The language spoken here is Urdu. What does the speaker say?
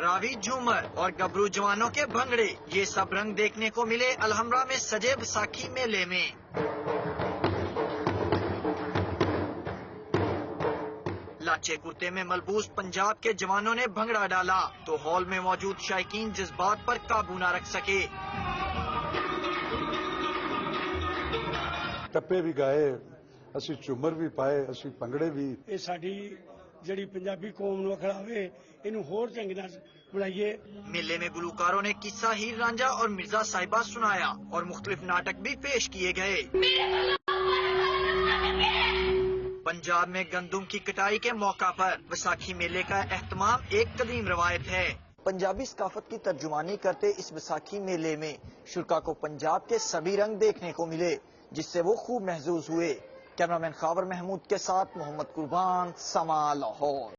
راوی جھومر اور گبرو جوانوں کے بھنگڑے، یہ سب رنگ دیکھنے کو ملے الحمرا میں سجے بیساکھی میلے میں۔ لاچے کرتے میں ملبوس پنجاب کے جوانوں نے بھنگڑا ڈالا تو ہال میں موجود شائقین جذبات پر قابو نہ رکھ سکے۔ ٹپے بھی گائے، اسی ਝੂਮਰ بھی پائے، اسی ਭੰਗੜੇ بھی۔ یہ ساری جڑی پنجابی قوم نو کھڑاوے انہوں ہور چنگی نال بنائیے۔ میلے میں گلوکاروں نے قصہ ہیر رانجھا اور مرزا صاحبہ سنایا اور مختلف ناٹک بھی پیش کیے گئے۔ پنجاب میں گندم کی کٹائی کے موقع پر بیساکھی میلے کا اہتمام ایک قدیم روایت ہے۔ پنجابی ثقافت کی ترجمانی کرتے اس بیساکھی میلے میں شرکا کو پنجاب کے سبھی رنگ دیکھنے کو ملے، جس سے وہ خوب محظوظ ہوئے۔ کیمرامین خاور محمود کے ساتھ محمد قربان، سما لاہور۔